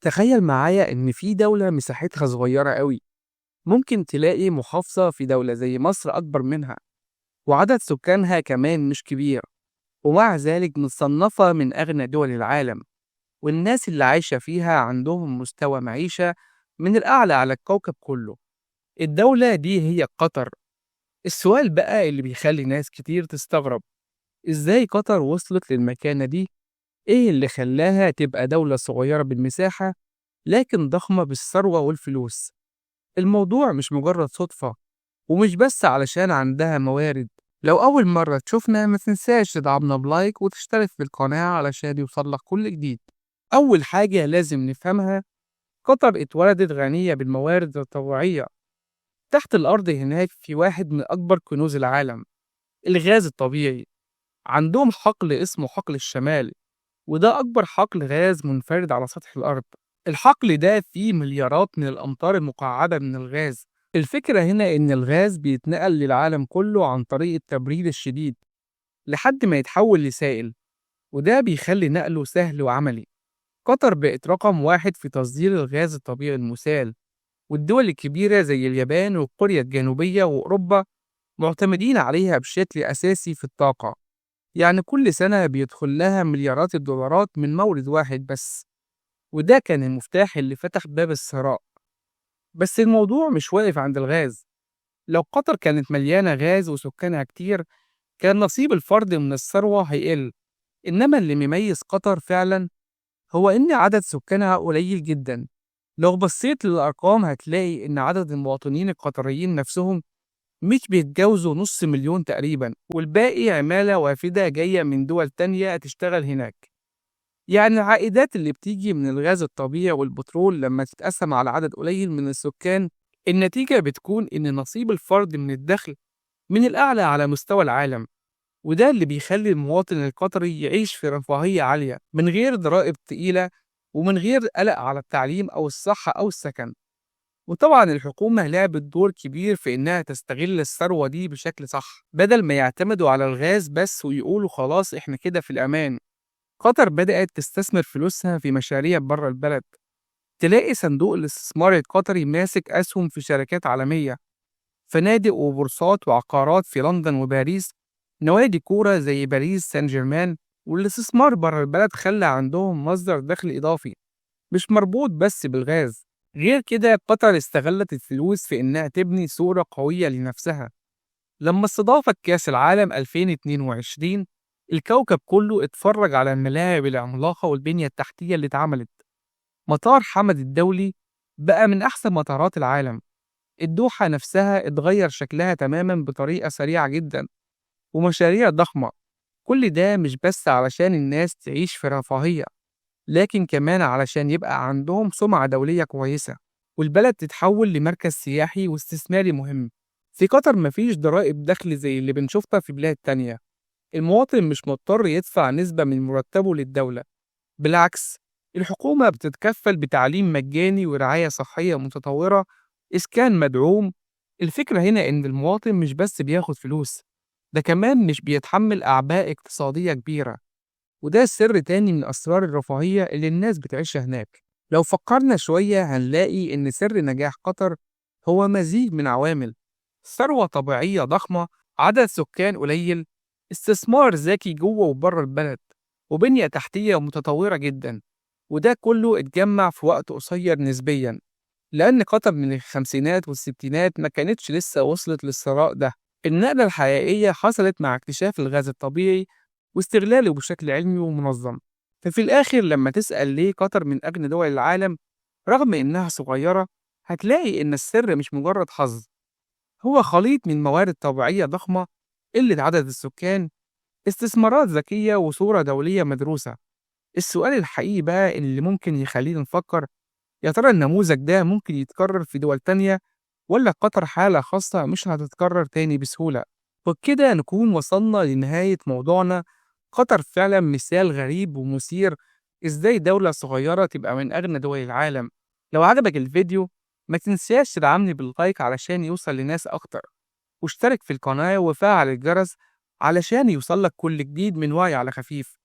تخيل معايا إن في دولة مساحتها صغيرة أوي، ممكن تلاقي محافظة في دولة زي مصر أكبر منها، وعدد سكانها كمان مش كبير، ومع ذلك متصنفة من أغنى دول العالم، والناس اللي عايشة فيها عندهم مستوى معيشة من الأعلى على الكوكب كله. الدولة دي هي قطر. السؤال بقى اللي بيخلي ناس كتير تستغرب، إزاي قطر وصلت للمكانة دي؟ إيه اللي خلاها تبقى دولة صغيرة بالمساحة لكن ضخمة بالثروة والفلوس؟ الموضوع مش مجرد صدفة، ومش بس علشان عندها موارد. لو أول مرة تشوفنا ما تنساش تدعمنا بلايك وتشترك في القناة علشان يوصلك كل جديد. أول حاجة لازم نفهمها، قطر اتولدت غنية بالموارد الطبيعية. تحت الأرض هناك في واحد من أكبر كنوز العالم، الغاز الطبيعي. عندهم حقل اسمه حقل الشمال، وده أكبر حقل غاز منفرد على سطح الأرض. الحقل ده فيه مليارات من الأمتار المكعبة من الغاز. الفكرة هنا إن الغاز بيتنقل للعالم كله عن طريق التبريد الشديد لحد ما يتحول لسائل، وده بيخلي نقله سهل وعملي. قطر بقت رقم واحد في تصدير الغاز الطبيعي المسال، والدول الكبيرة زي اليابان وكوريا الجنوبية وأوروبا معتمدين عليها بشكل أساسي في الطاقة. يعني كل سنة بيدخل لها مليارات الدولارات من مورد واحد بس، وده كان المفتاح اللي فتح باب الثراء. بس الموضوع مش واقف عند الغاز. لو قطر كانت مليانة غاز وسكانها كتير، كان نصيب الفرد من الثروة هيقل. إنما اللي مميز قطر فعلا هو إن عدد سكانها قليل جدا. لو بصيت للأرقام هتلاقي إن عدد المواطنين القطريين نفسهم مش بيتجاوزوا نص مليون تقريبا، والباقي عمالة وافدة جاية من دول تانية تشتغل هناك. يعني العائدات اللي بتيجي من الغاز الطبيعي والبترول لما تتقسم على عدد قليل من السكان، النتيجة بتكون إن نصيب الفرد من الدخل من الأعلى على مستوى العالم. وده اللي بيخلي المواطن القطري يعيش في رفاهية عالية من غير ضرائب تقيلة، ومن غير قلق على التعليم أو الصحة أو السكن. وطبعا الحكومة لعبت دور كبير في إنها تستغل الثروة دي بشكل صح، بدل ما يعتمدوا على الغاز بس ويقولوا خلاص إحنا كده في الأمان. قطر بدأت تستثمر فلوسها في مشاريع بره البلد. تلاقي صندوق الاستثمار القطري ماسك أسهم في شركات عالمية، فنادق وبورصات وعقارات في لندن وباريس، نوادي كورة زي باريس سان جيرمان. والاستثمار بره البلد خلى عندهم مصدر دخل إضافي مش مربوط بس بالغاز. غير كده قطر استغلت الفلوس في إنها تبني صورة قوية لنفسها. لما استضافت كأس العالم 2022، الكوكب كله اتفرج على الملاعب العملاقة والبنية التحتية اللي اتعملت. مطار حمد الدولي بقى من أحسن مطارات العالم. الدوحة نفسها اتغير شكلها تماما بطريقة سريعة جدا، ومشاريع ضخمة. كل ده مش بس علشان الناس تعيش في رفاهية، لكن كمان علشان يبقى عندهم سمعة دولية كويسة، والبلد تتحول لمركز سياحي واستثماري مهم. في قطر مفيش ضرائب دخل زي اللي بنشوفها في بلاد تانية. المواطن مش مضطر يدفع نسبة من مرتبه للدولة، بالعكس، الحكومة بتتكفل بتعليم مجاني ورعاية صحية متطورة، إسكان مدعوم. الفكرة هنا إن المواطن مش بس بياخد فلوس، ده كمان مش بيتحمل أعباء اقتصادية كبيرة. وده سر تاني من أسرار الرفاهية اللي الناس بتعيشها هناك. لو فكرنا شوية هنلاقي إن سر نجاح قطر هو مزيج من عوامل: ثروة طبيعية ضخمة، عدد سكان قليل، استثمار ذكي جوه وبره البلد، وبنية تحتية متطورة جدا. وده كله اتجمع في وقت قصير نسبيا، لأن قطر من الخمسينات والستينات ما كانتش لسه وصلت للثراء ده. النقلة الحقيقية حصلت مع اكتشاف الغاز الطبيعي واستغلاله بشكل علمي ومنظم. ففي الآخر لما تسأل ليه قطر من أغنى دول العالم رغم إنها صغيرة، هتلاقي إن السر مش مجرد حظ، هو خليط من موارد طبيعية ضخمة، قلة عدد السكان، استثمارات ذكية، وصورة دولية مدروسة. السؤال الحقيقي بقى اللي ممكن يخلينا نفكر، يا ترى النموذج ده ممكن يتكرر في دول تانية، ولا قطر حالة خاصة مش هتتكرر تاني بسهولة؟ وبكده نكون وصلنا لنهاية موضوعنا. قطر فعلا مثال غريب ومثير، ازاي دولة صغيرة تبقى من أغنى دول العالم. لو عجبك الفيديو ما تنساش تدعمني باللايك علشان يوصل لناس أكتر، واشترك في القناة وفعل الجرس علشان يوصلك كل جديد من وعي على خفيف.